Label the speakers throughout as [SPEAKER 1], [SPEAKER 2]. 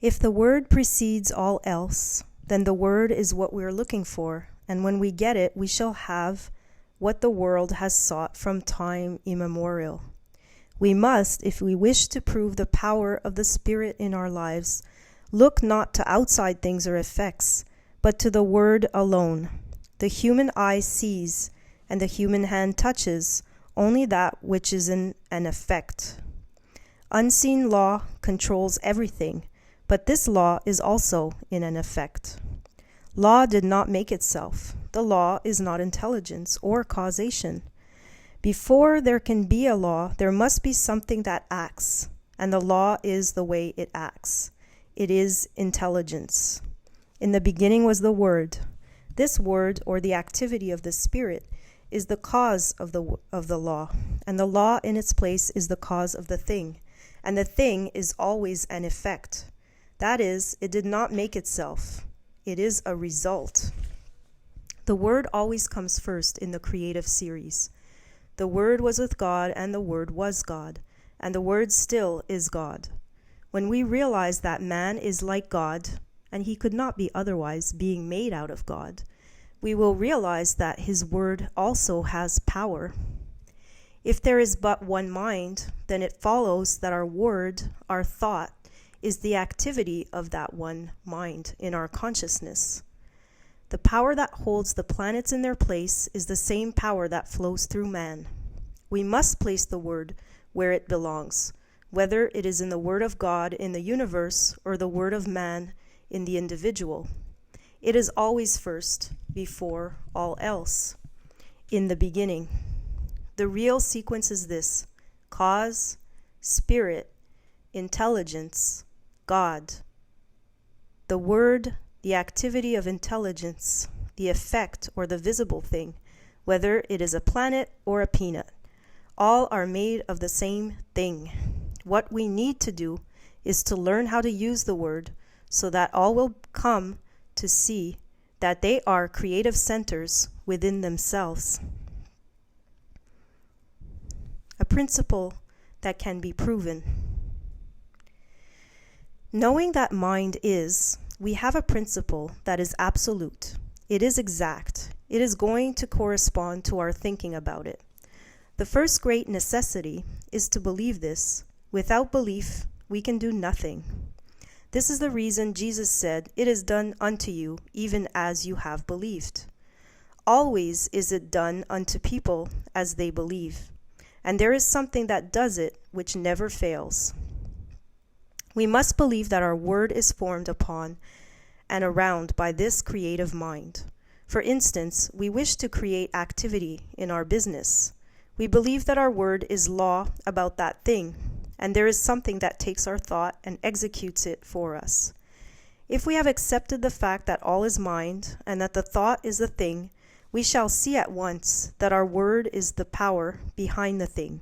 [SPEAKER 1] If the word precedes all else, then the word is what we are looking for, and when we get it, we shall have what the world has sought from time immemorial. We must, if we wish to prove the power of the Spirit in our lives, look not to outside things or effects, but to the word alone. The human eye sees, and the human hand touches only that which is in an effect. Unseen law controls everything, but this law is also in an effect. Law did not make itself. The law is not intelligence or causation. Before there can be a law, there must be something that acts, and the law is the way it acts. It is intelligence. In the beginning was the Word. This Word, or the activity of the Spirit, is the cause of the law, and the law in its place is the cause of the thing, and the thing is always an effect. That is, it did not make itself. It is a result. The Word always comes first in the creative series. The Word was with God, and the Word was God, and the Word still is God. When we realize that man is like God, and he could not be otherwise, being made out of God, we will realize that his Word also has power. If there is but one mind, then it follows that our word, our thought, is the activity of that one mind in our consciousness. The power that holds the planets in their place is the same power that flows through man. We must place the word where it belongs, whether it is in the word of God in the universe or the word of man in the individual. It is always first, before all else, in the beginning. The real sequence is this: cause, spirit, intelligence, God. The word, the activity of intelligence, the effect or the visible thing, whether it is a planet or a peanut, all are made of the same thing. What we need to do is to learn how to use the word so that all will come to see that they are creative centers within themselves. A principle that can be proven. Knowing that mind is, we have a principle that is absolute. It is exact. It is going to correspond to our thinking about it. The first great necessity is to believe this. Without belief, we can do nothing. This is the reason Jesus said, "It is done unto you, even as you have believed." Always is it done unto people as they believe. And there is something that does it which never fails. We must believe that our word is formed upon and around by this creative mind. For instance, we wish to create activity in our business. We believe that our word is law about that thing, and there is something that takes our thought and executes it for us. If we have accepted the fact that all is mind, and that the thought is the thing, we shall see at once that our word is the power behind the thing,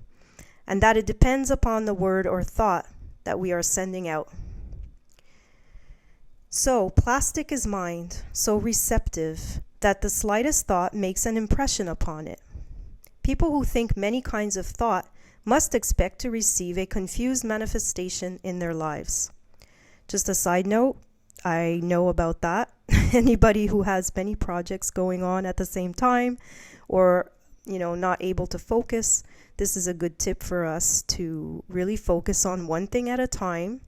[SPEAKER 1] and that it depends upon the word or thought that we are sending out. So, plastic is mind, so receptive that the slightest thought makes an impression upon it. People who think many kinds of thought must expect to receive a confused manifestation in their lives. Just a side note, I know about that. Anybody who has many projects going on at the same time or, not able to focus, this is a good tip for us to really focus on one thing at a time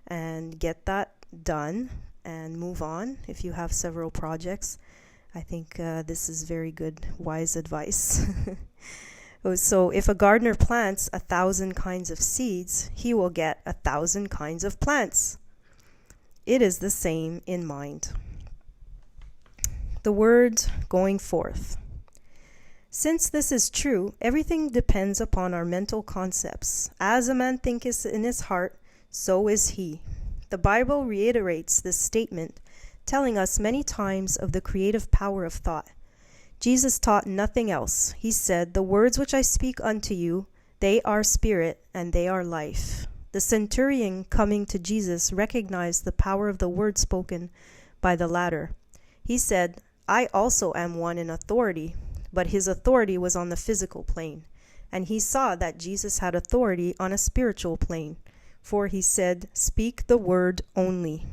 [SPEAKER 1] and get that done and move on. If you have several projects, I think this is very good, wise advice. So if a gardener plants 1,000 kinds of seeds, he will get 1,000 kinds of plants. It is the same in mind. The word going forth. Since this is true, everything depends upon our mental concepts. As a man thinketh in his heart, so is he. The Bible reiterates this statement, telling us many times of the creative power of thought. Jesus taught nothing else. He said, "The words which I speak unto you, they are spirit and they are life." The centurion coming to Jesus recognized the power of the word spoken by the latter. He said, "I also am one in authority," but his authority was on the physical plane, and he saw that Jesus had authority on a spiritual plane, for he said, "Speak the word only."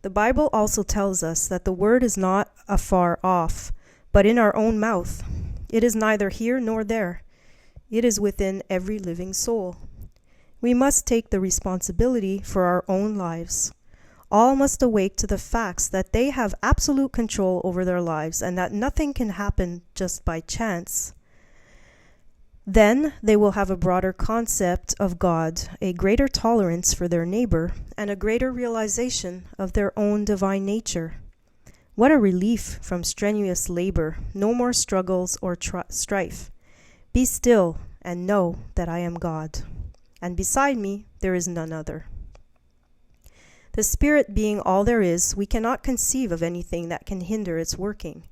[SPEAKER 1] The Bible also tells us that the word is not afar off, but in our own mouth. It is neither here nor there. It is within every living soul. We must take the responsibility for our own lives. All must awake to the facts that they have absolute control over their lives and that nothing can happen just by chance. Then they will have a broader concept of God, a greater tolerance for their neighbor, and a greater realization of their own divine nature. What a relief from strenuous labor, no more struggles or strife. Be still and know that I am God, and beside me there is none other. The Spirit being all there is, we cannot conceive of anything that can hinder its working.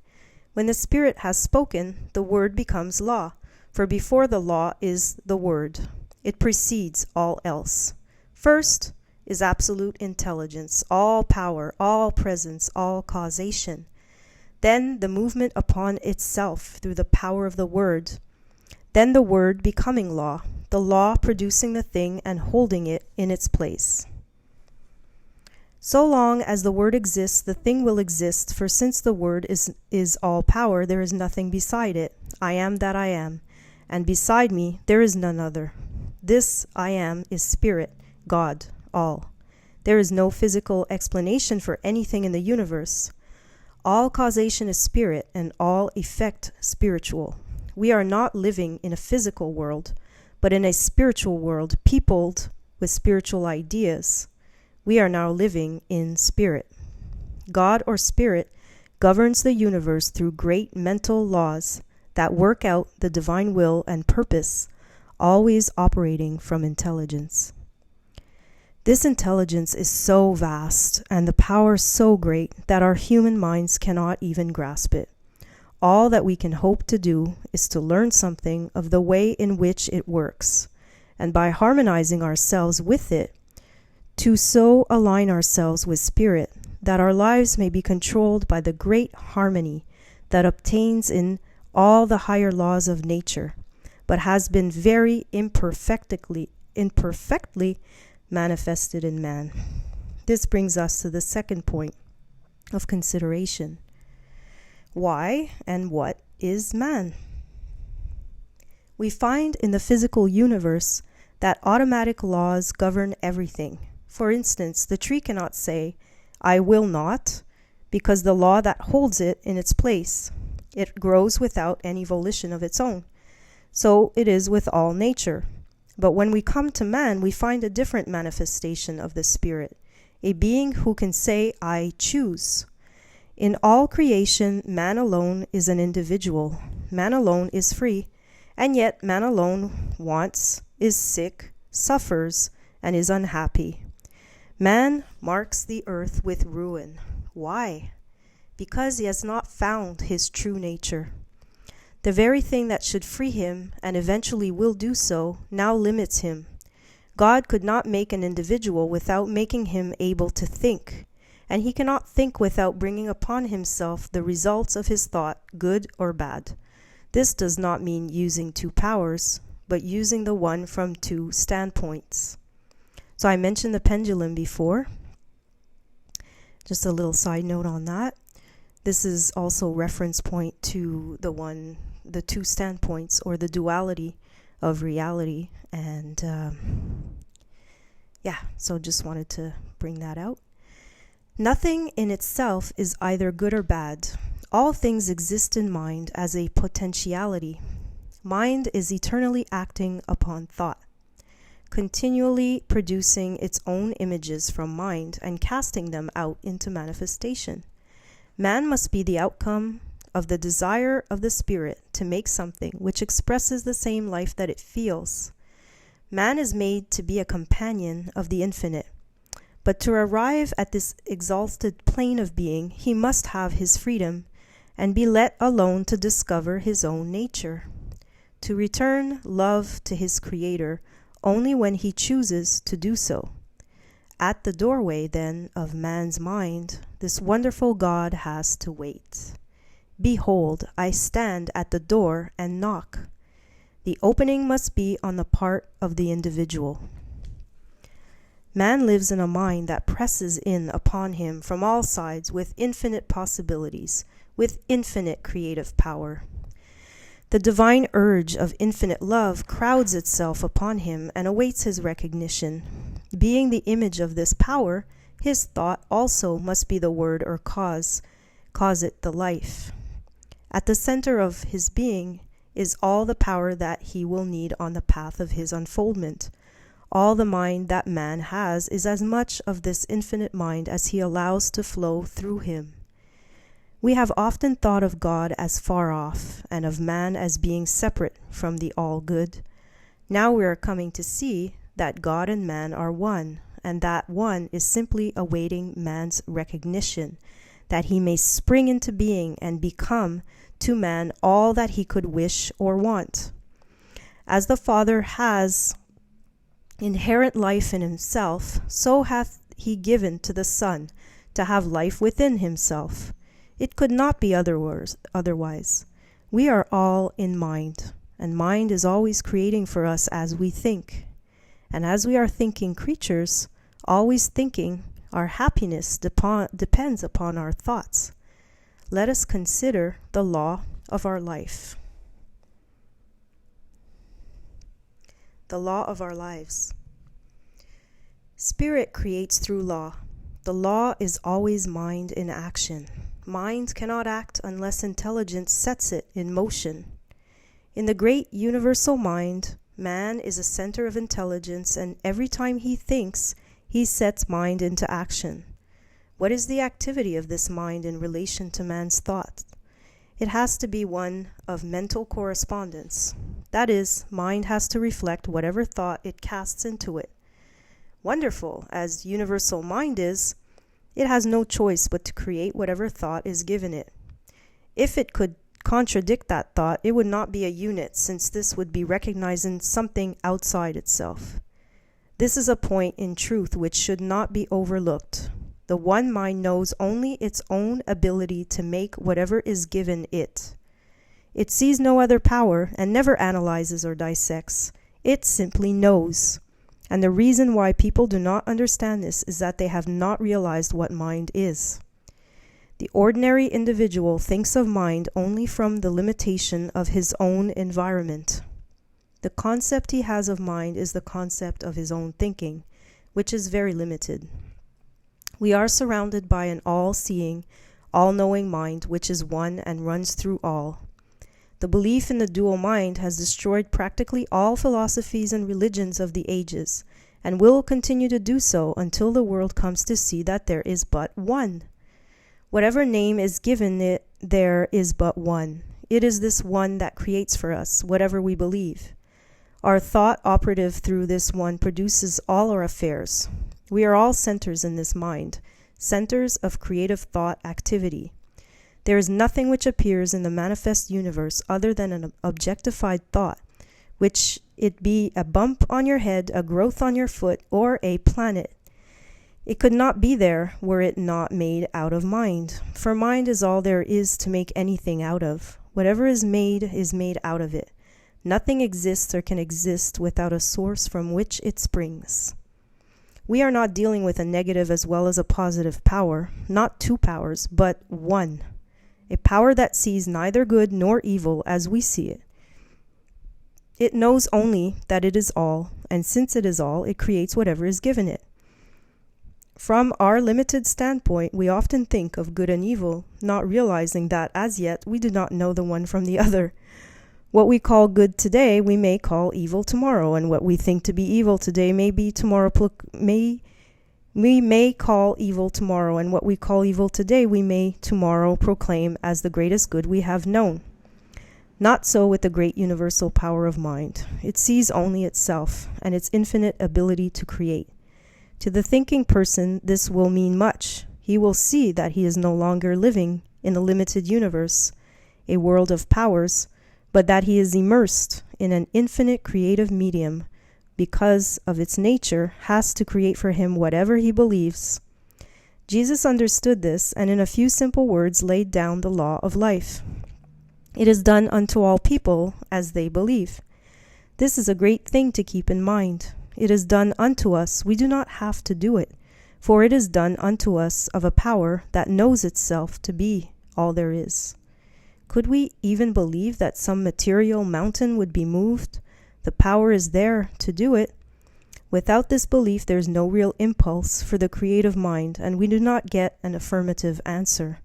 [SPEAKER 1] When the Spirit has spoken, the Word becomes law, for before the law is the Word. It precedes all else. First is absolute intelligence, all power, all presence, all causation. Then the movement upon itself through the power of the Word. Then the Word becoming law, the law producing the thing and holding it in its place. So long as the Word exists, the thing will exist, for since the Word is all power, there is nothing beside it. I am that I am, and beside me there is none other. This I am is Spirit, God, all. There is no physical explanation for anything in the universe. All causation is spirit, and all effect spiritual. We are not living in a physical world, but in a spiritual world peopled with spiritual ideas. We are now living in spirit. God or spirit governs the universe through great mental laws that work out the divine will and purpose, always operating from intelligence. This intelligence is so vast and the power so great that our human minds cannot even grasp it. All that we can hope to do is to learn something of the way in which it works, and by harmonizing ourselves with it, to so align ourselves with Spirit that our lives may be controlled by the great harmony that obtains in all the higher laws of nature, but has been very imperfectly manifested in man. This brings us to the second point of consideration. Why and what is man? We find in the physical universe that automatic laws govern everything. For instance, the tree cannot say, "I will not," because the law that holds it in its place. It grows without any volition of its own. So it is with all nature. But when we come to man, we find a different manifestation of the Spirit, a being who can say, "I choose." In all creation, man alone is an individual. Man alone is free, and yet man alone wants, is sick, suffers, and is unhappy. Man marks the earth with ruin. Why? Because he has not found his true nature. The very thing that should free him, and eventually will do so, now limits him. God could not make an individual without making him able to think, and he cannot think without bringing upon himself the results of his thought, good or bad. This does not mean using two powers, but using the one from two standpoints. So I mentioned the pendulum before. Just a little side note on that. This is also reference point to the two standpoints, or the duality of reality. And so just wanted to bring that out. Nothing in itself is either good or bad. All things exist in mind as a potentiality. Mind is eternally acting upon thought, continually producing its own images from mind and casting them out into manifestation. Man must be the outcome of the desire of the Spirit to make something which expresses the same life that it feels. Man is made to be a companion of the infinite, but to arrive at this exalted plane of being, he must have his freedom and be let alone to discover his own nature, to return love to his Creator only when he chooses to do so. At the doorway, then, of man's mind, this wonderful God has to wait. Behold, I stand at the door and knock. The opening must be on the part of the individual. Man lives in a mind that presses in upon him from all sides with infinite possibilities, with infinite creative power. The divine urge of infinite love crowds itself upon him and awaits his recognition. Being the image of this power, his thought also must be the word or cause it the life. At the center of his being is all the power that he will need on the path of his unfoldment. All the mind that man has is as much of this infinite mind as he allows to flow through him. We have often thought of God as far off, and of man as being separate from the all-good. Now we are coming to see that God and man are one, and that one is simply awaiting man's recognition, that he may spring into being and become to man all that he could wish or want. As the Father has inherent life in himself, so hath he given to the Son to have life within himself. It could not be otherwise. We are all in mind, and mind is always creating for us as we think. And as we are thinking creatures, always thinking, our happiness depends upon our thoughts. Let us consider the law of our life. The law of our lives. Spirit creates through law. The law is always mind in action. Mind cannot act unless intelligence sets it in motion. In the great universal mind, man is a center of intelligence, and every time he thinks, he sets mind into action. What is the activity of this mind in relation to man's thought? It has to be one of mental correspondence. That is, mind has to reflect whatever thought it casts into it. Wonderful as universal mind is, it has no choice but to create whatever thought is given it. If it could contradict that thought, it would not be a unit, since this would be recognizing something outside itself. This is a point in truth which should not be overlooked. The one mind knows only its own ability to make whatever is given it. It sees no other power and never analyzes or dissects. It simply knows. And the reason why people do not understand this is that they have not realized what mind is. The ordinary individual thinks of mind only from the limitation of his own environment. The concept he has of mind is the concept of his own thinking, which is very limited. We are surrounded by an all-seeing, all-knowing mind which is one and runs through all. The belief in the dual mind has destroyed practically all philosophies and religions of the ages, and will continue to do so until the world comes to see that there is but one. Whatever name is given it, there is but one. It is this one that creates for us whatever we believe. Our thought operative through this one produces all our affairs. We are all centers in this mind, centers of creative thought activity. There is nothing which appears in the manifest universe other than an objectified thought, which it be a bump on your head, a growth on your foot, or a planet. It could not be there were it not made out of mind, for mind is all there is to make anything out of. Whatever is made out of it. Nothing exists or can exist without a source from which it springs. We are not dealing with a negative as well as a positive power, not two powers, but one. A power that sees neither good nor evil as we see it. It knows only that it is all, and since it is all, it creates whatever is given it. From our limited standpoint, we often think of good and evil, not realizing that as yet we do not know the one from the other. What we call good today, we may call evil tomorrow, and what we think to be evil today may be tomorrow. We may call evil tomorrow, and what we call evil today, we may tomorrow proclaim as the greatest good we have known. Not so with the great universal power of mind. It sees only itself and its infinite ability to create. To the thinking person, this will mean much. He will see that he is no longer living in a limited universe, a world of powers, but that he is immersed in an infinite creative medium, because of its nature, has to create for him whatever he believes. Jesus understood this, and in a few simple words laid down the law of life. It is done unto all people as they believe. This is a great thing to keep in mind. it is done unto us, we do not have to do it, for it is done unto us of a power that knows itself to be all there is. Could we even believe that some material mountain would be moved? The power is there to do it. Without this belief, there is no real impulse for the creative mind, and we do not get an affirmative answer.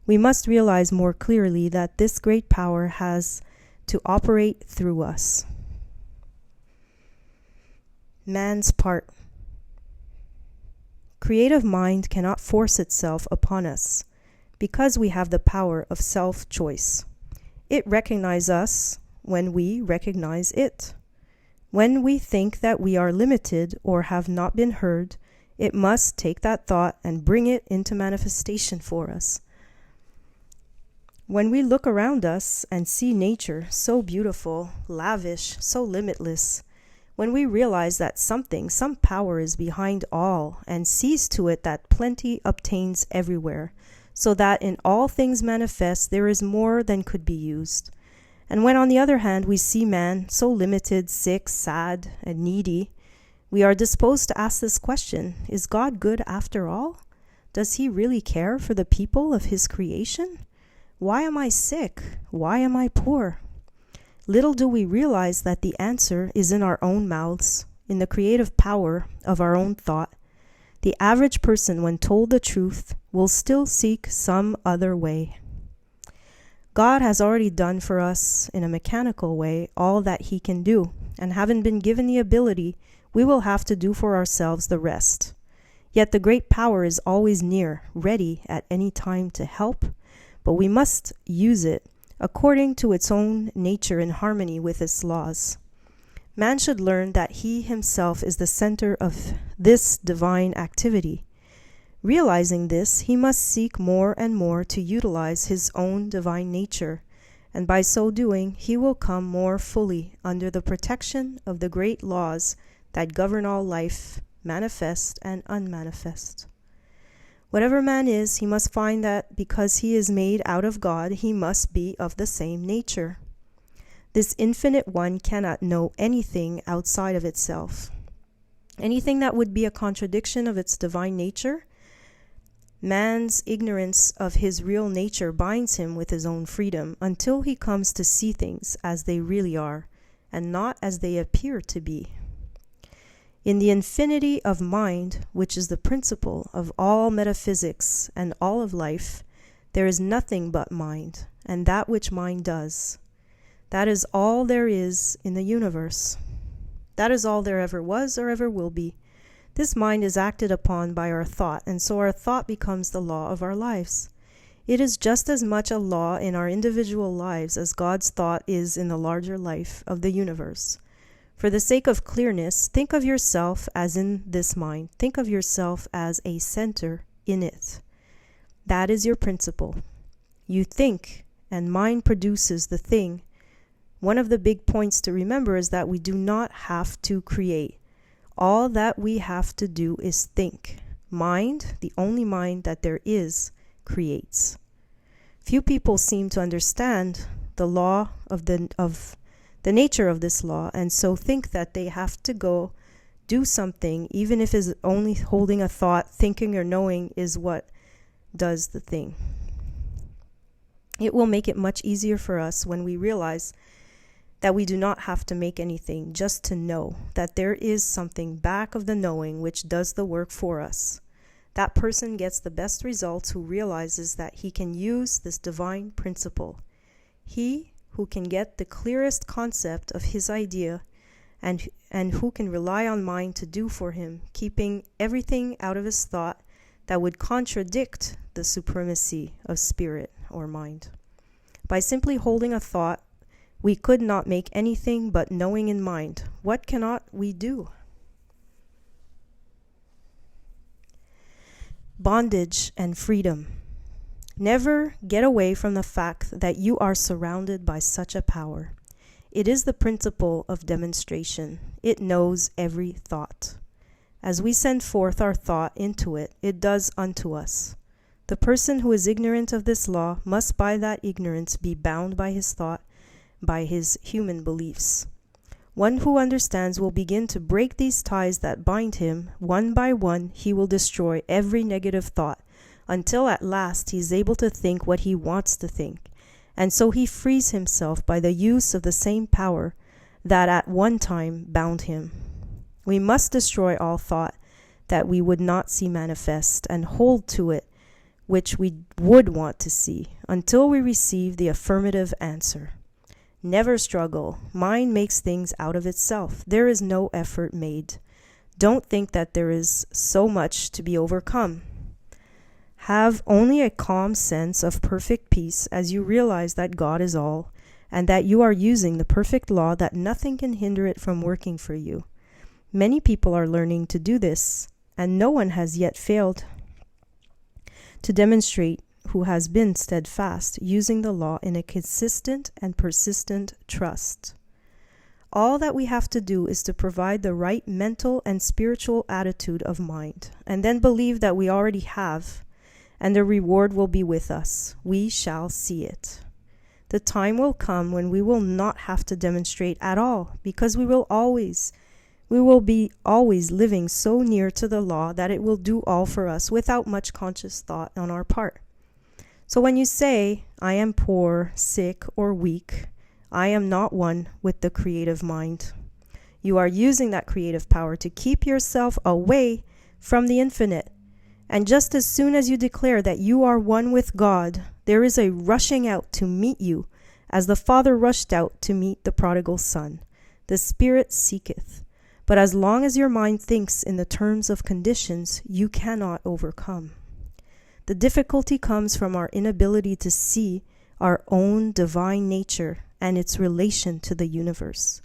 [SPEAKER 1] We must realize more clearly that this great power has to operate through us. Man's part. Creative mind cannot force itself upon us because we have the power of self-choice. It recognizes us when we recognize it. When we think that we are limited or have not been heard, it must take that thought and bring it into manifestation for us. When we look around us and see nature so beautiful, lavish, so limitless, when we realize that some power is behind all and sees to it that plenty obtains everywhere, so that in all things manifest there is more than could be used. And when on the other hand we see man so limited, sick, sad, and needy, we are disposed to ask this question: is God good after all? Does he really care for the people of his creation? Why am I sick? Why am I poor? Little do we realize that the answer is in our own mouths, in the creative power of our own thought. The average person, when told the truth, will still seek some other way. God has already done for us, in a mechanical way, all that he can do, and having been given the ability, we will have to do for ourselves the rest. Yet the great power is always near, ready at any time to help, but we must use it according to its own nature in harmony with its laws. Man should learn that he himself is the center of this divine activity. Realizing this, he must seek more and more to utilize his own divine nature, and by so doing, he will come more fully under the protection of the great laws that govern all life, manifest and unmanifest. Whatever man is, he must find that because he is made out of God, he must be of the same nature. This infinite one cannot know anything outside of itself. Anything that would be a contradiction of its divine nature, man's ignorance of his real nature binds him with his own freedom until he comes to see things as they really are, and not as they appear to be. In the infinity of mind, which is the principle of all metaphysics and all of life, there is nothing but mind, and that which mind does. That is all there is in the universe. That is all there ever was or ever will be. This mind is acted upon by our thought, and so our thought becomes the law of our lives. It is just as much a law in our individual lives as God's thought is in the larger life of the universe. For the sake of clearness, think of yourself as in this mind. Think of yourself as a center in it. That is your principle. You think, and mind produces the thing. One of the big points to remember is that we do not have to create. All that we have to do is think. Mind, the only mind that there is, creates. Few people seem to understand the law of the nature of this law, and so think that they have to go do something, even if it's only holding a thought, thinking or knowing is what does the thing. It will make it much easier for us when we realize that we do not have to make anything, just to know that there is something back of the knowing which does the work for us. That person gets the best results who realizes that he can use this divine principle. He who can get the clearest concept of his idea and who can rely on mind to do for him, keeping everything out of his thought that would contradict the supremacy of spirit or mind. By simply holding a thought, we could not make anything but knowing in mind. What cannot we do? Bondage and freedom. Never get away from the fact that you are surrounded by such a power. It is the principle of demonstration. It knows every thought. As we send forth our thought into it, it does unto us. The person who is ignorant of this law must by that ignorance be bound by his thought, by his human beliefs. One who understands will begin to break these ties that bind him. One by one, he will destroy every negative thought, until at last he is able to think what he wants to think. And so he frees himself by the use of the same power that at one time bound him. We must destroy all thought that we would not see manifest, and hold to it which we would want to see, until we receive the affirmative answer. Never struggle. Mind makes things out of itself. There is no effort made. Don't think that there is so much to be overcome. Have only a calm sense of perfect peace as you realize that God is all, and that you are using the perfect law, that nothing can hinder it from working for you. Many people are learning to do this, and no one has yet failed to demonstrate who has been steadfast, using the law in a consistent and persistent trust. All that we have to do is to provide the right mental and spiritual attitude of mind, and then believe that we already have, and the reward will be with us. We shall see it. The time will come when we will not have to demonstrate at all, because we will be always living so near to the law that it will do all for us without much conscious thought on our part. So when you say, I am poor, sick, or weak, I am not one with the creative mind. You are using that creative power to keep yourself away from the infinite. And just as soon as you declare that you are one with God, there is a rushing out to meet you, as the Father rushed out to meet the prodigal son. The Spirit seeketh. But as long as your mind thinks in the terms of conditions, you cannot overcome. The difficulty comes from our inability to see our own divine nature and its relation to the universe.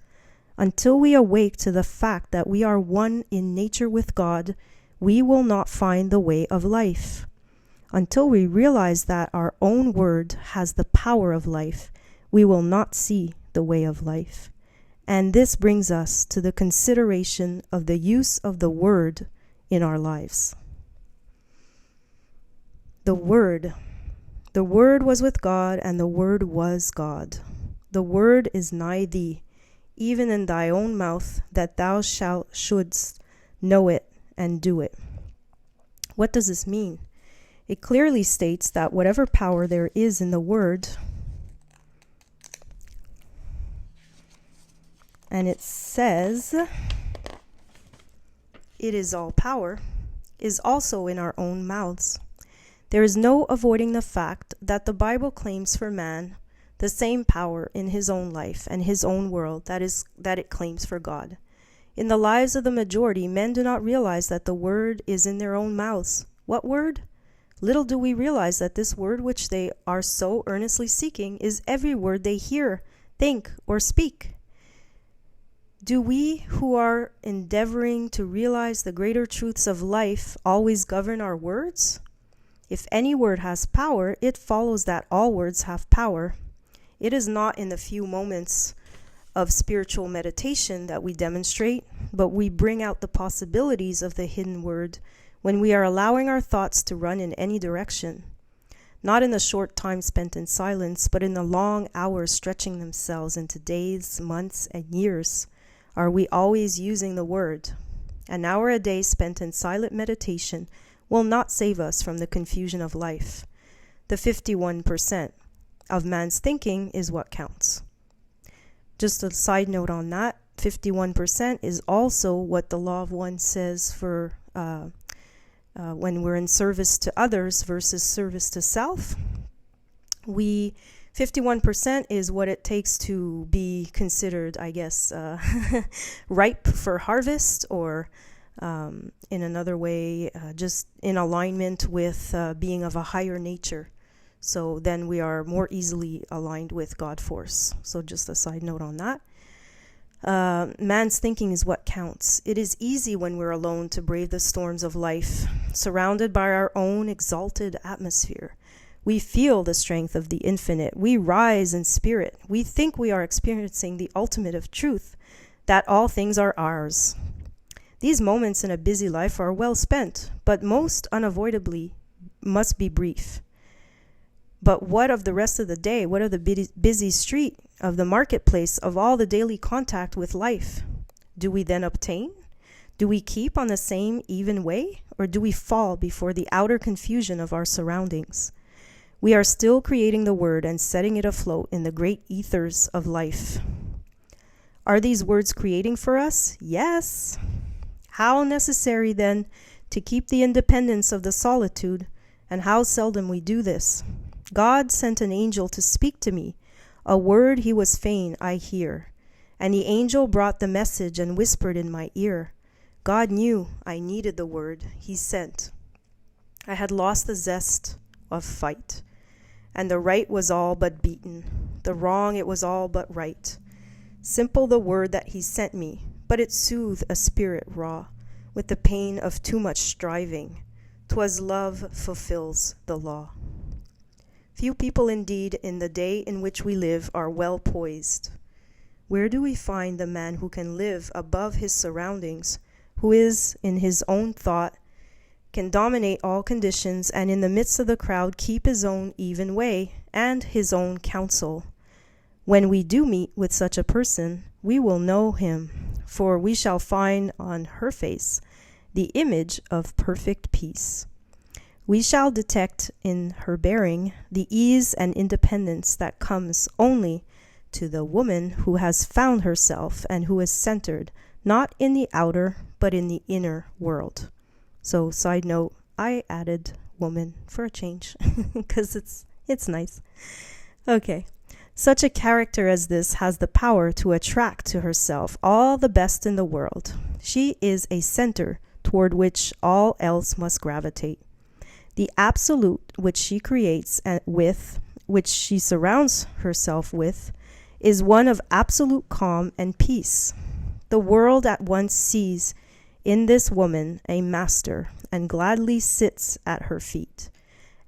[SPEAKER 1] Until we awake to the fact that we are one in nature with God, we will not find the way of life. Until we realize that our own word has the power of life, we will not see the way of life. And this brings us to the consideration of the use of the word in our lives. The Word. The Word was with God, and the Word was God. The Word is nigh thee, even in thy own mouth, that thou shouldst know it and do it. What does this mean? It clearly states that whatever power there is in the Word, and it says, it is all power, is also in our own mouths. There is no avoiding the fact that the Bible claims for man the same power in his own life and his own world that it claims for God. In the lives of the majority, men do not realize that the word is in their own mouths. What word? Little do we realize that this word which they are so earnestly seeking is every word they hear, think, or speak. Do we who are endeavoring to realize the greater truths of life always govern our words? If any word has power, it follows that all words have power. It is not in the few moments of spiritual meditation that we demonstrate, but we bring out the possibilities of the hidden word when we are allowing our thoughts to run in any direction. Not in the short time spent in silence, but in the long hours stretching themselves into days, months, and years, are we always using the word. An hour a day spent in silent meditation will not save us from the confusion of life. The 51% of man's thinking is what counts. Just a side note on that, 51% is also what the law of one says for when we're in service to others versus service to self. 51% is what it takes to be considered, I guess, ripe for harvest, or in another way, just in alignment with being of a higher nature. So then we are more easily aligned with God force. So just a side note on that. Man's thinking is what counts. It is easy when we're alone to brave the storms of life, surrounded by our own exalted atmosphere. We feel the strength of the infinite. We rise in spirit. We think we are experiencing the ultimate of truth, that all things are ours. These moments in a busy life are well spent, but most unavoidably must be brief. But what of the rest of the day? What of the busy street, of the marketplace, of all the daily contact with life? Do we then obtain? Do we keep on the same even way? Or do we fall before the outer confusion of our surroundings? We are still creating the word and setting it afloat in the great ethers of life. Are these words creating for us? Yes. How necessary, then, to keep the independence of the solitude, and how seldom we do this. God sent an angel to speak to me, a word he was fain I hear. And the angel brought the message and whispered in my ear. God knew I needed the word he sent. I had lost the zest of fight, and the right was all but beaten. The wrong, it was all but right. Simple the word that he sent me, but it soothed a spirit raw with the pain of too much striving. 'Twas love fulfills the law. Few people indeed in the day in which we live are well poised. Where do we find the man who can live above his surroundings, who is in his own thought, can dominate all conditions, and in the midst of the crowd keep his own even way and his own counsel? When we do meet with such a person, we will know him, for we shall find on her face the image of perfect peace. We shall detect in her bearing the ease and independence that comes only to the woman who has found herself and who is centered not in the outer but in the inner world. So, side note, I added woman for a change because it's nice. Okay. Such a character as this has the power to attract to herself all the best in the world. She is a center toward which all else must gravitate. The absolute which she creates and with, which she surrounds herself with, is one of absolute calm and peace. The world at once sees in this woman a master and gladly sits at her feet.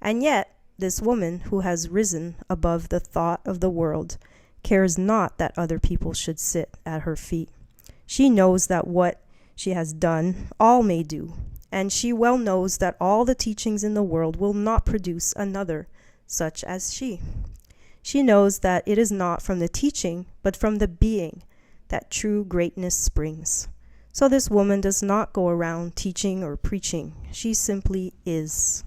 [SPEAKER 1] And yet, this woman who has risen above the thought of the world cares not that other people should sit at her feet. She knows that what she has done, all may do, and she well knows that all the teachings in the world will not produce another such as she. She knows that it is not from the teaching, but from the being, that true greatness springs. So this woman does not go around teaching or preaching. She simply is.